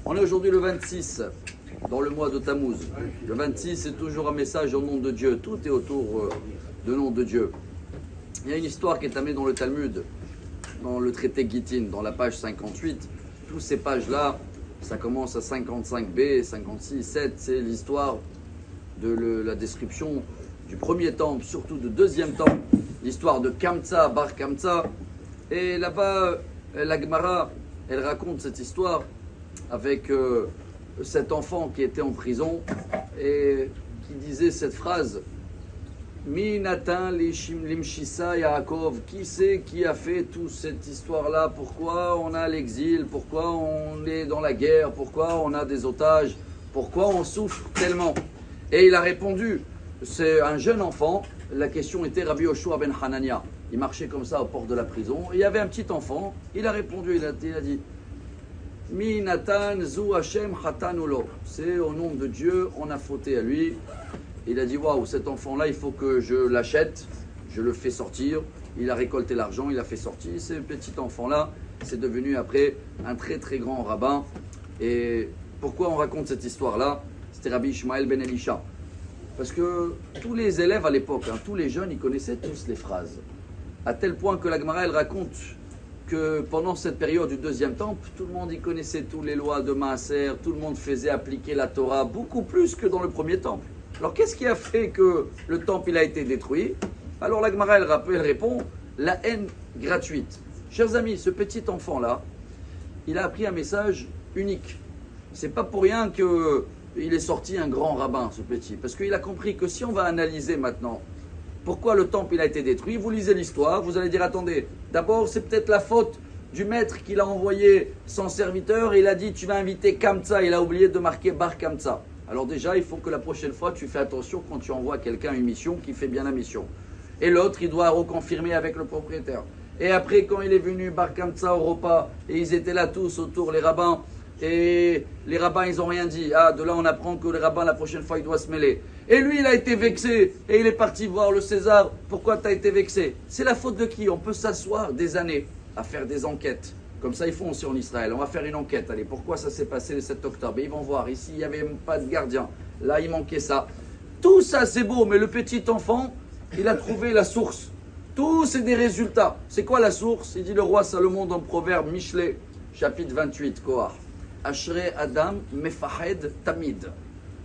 On est aujourd'hui le 26, dans le mois de Tammuz. Le 26, c'est toujours un message au nom de Dieu. Tout est autour du nom de Dieu. Il y a une histoire qui est amenée dans le Talmud, dans le traité Gittin, dans la page 58. Toutes ces pages-là, ça commence à 55b, 56, 7. C'est l'histoire de la description du premier temple, surtout du deuxième temple. L'histoire de Kamtsa, Bar Kamtsa. Et là-bas, la Gemara, elle raconte cette histoire avec cet enfant qui était en prison et qui disait cette phrase: Mi Natan limshisa Yaakov. Qui c'est qui a fait toute cette histoire-là? Pourquoi on a l'exil? Pourquoi on est dans la guerre? Pourquoi on a des otages? Pourquoi on souffre tellement? Et il a répondu, c'est un jeune enfant. La question était Rabbi Yoshua ben Hanania. Il marchait comme ça au port de la prison. Et il y avait un petit enfant. Il a répondu, il a dit: Mi Natan zu Hashem chatanulo. C'est au nom de Dieu, on a fauté à lui. Il a dit: waouh, cet enfant-là, il faut que je l'achète. Je le fais sortir. Il a récolté l'argent, il a fait sortir. Ce petit enfant-là, c'est devenu après un très très grand rabbin. Et pourquoi on raconte cette histoire-là? C'était Rabbi Ishmael ben Elisha. Parce que tous les élèves à l'époque, tous les jeunes, ils connaissaient tous les phrases. À tel point que la Gemara, elle raconte que pendant cette période du deuxième temple, tout le monde y connaissait toutes les lois de Maaser, tout le monde faisait appliquer la Torah beaucoup plus que dans le premier temple. Alors qu'est-ce qui a fait que le temple il a été détruit? Alors la Gemara, elle répond: la haine gratuite. Chers amis, ce petit enfant-là, il a appris un message unique. C'est pas pour rien qu'il est sorti un grand rabbin, ce petit. Parce qu'il a compris que si on va analyser maintenant pourquoi le temple il a été détruit, vous lisez l'histoire, vous allez dire: attendez, d'abord c'est peut-être la faute du maître qu'il a envoyé son serviteur, et il a dit: tu vas inviter Kamtsa, il a oublié de marquer Bar Kamtsa. Alors déjà, il faut que la prochaine fois, tu fais attention quand tu envoies quelqu'un une mission, qui fait bien la mission. Et l'autre, il doit reconfirmer avec le propriétaire. Et après, quand il est venu Bar Kamtsa au repas, et ils étaient là tous autour, les rabbins, et les rabbins, ils n'ont rien dit. Ah, de là, on apprend que les rabbins, la prochaine fois, il doit se mêler. Et lui, il a été vexé, et il est parti voir le César. Pourquoi tu as été vexé? C'est la faute de qui? On peut s'asseoir des années à faire des enquêtes. Comme ça, ils font aussi en Israël. On va faire une enquête. Allez, pourquoi ça s'est passé le 7 octobre? Et ils vont voir. Ici, il n'y avait même pas de gardien. Là, il manquait ça. Tout ça, c'est beau, mais le petit enfant, il a trouvé la source. Tout, c'est des résultats. C'est quoi la source? Il dit le roi Salomon dans le proverbe Michelet, chapitre 28, Kohar. Ashrei Adam mefahed tamid.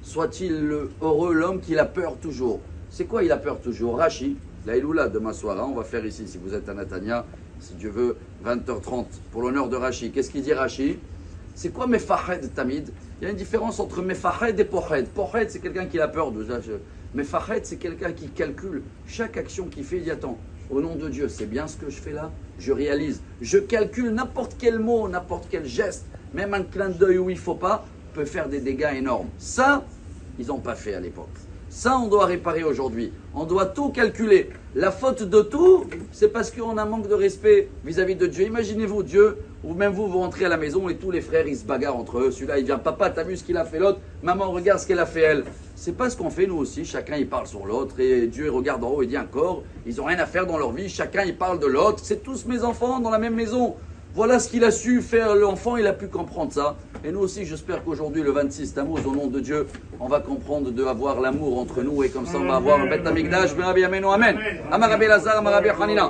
Soit-il heureux l'homme qu'il a peur toujours. C'est quoi il a peur toujours? Rashi, la Iloula demain soir, on va faire ici, si vous êtes à Natania, si Dieu veut, 20h30, pour l'honneur de Rashi. Qu'est-ce qu'il dit Rashi? C'est quoi mefahed tamid? Il y a une différence entre mefahed et pohed. Pohed, c'est quelqu'un qui a peur déjà. Mefahed, c'est quelqu'un qui calcule chaque action qu'il fait. Il dit: attends, au nom de Dieu, c'est bien ce que je fais là? Je réalise. Je calcule n'importe quel mot, n'importe quel geste. Même un clin d'œil où il ne faut pas, peut faire des dégâts énormes. Ça, ils n'ont pas fait à l'époque. Ça, on doit réparer aujourd'hui. On doit tout calculer. La faute de tout, c'est parce qu'on a un manque de respect vis-à-vis de Dieu. Imaginez-vous Dieu, ou même vous rentrez à la maison et tous les frères, ils se bagarrent entre eux. Celui-là, il vient: papa, t'as vu ce qu'il a fait l'autre? Maman, regarde ce qu'elle a fait elle. C'est pas ce qu'on fait nous aussi. Chacun, il parle sur l'autre. Et Dieu, il regarde en haut et dit encore: ils n'ont rien à faire dans leur vie. Chacun, il parle de l'autre. C'est tous mes enfants dans la même maison. Voilà ce qu'il a su faire l'enfant, il a pu comprendre ça. Et nous aussi, j'espère qu'aujourd'hui, le 26 Tammuz, au nom de Dieu, on va comprendre d'avoir l'amour entre nous. Et comme ça, on va avoir un Beth Amikdash, Ben Rabbi Amenu, Amen. Amar Rabbi Lazar, Amar Rabbi Hanina.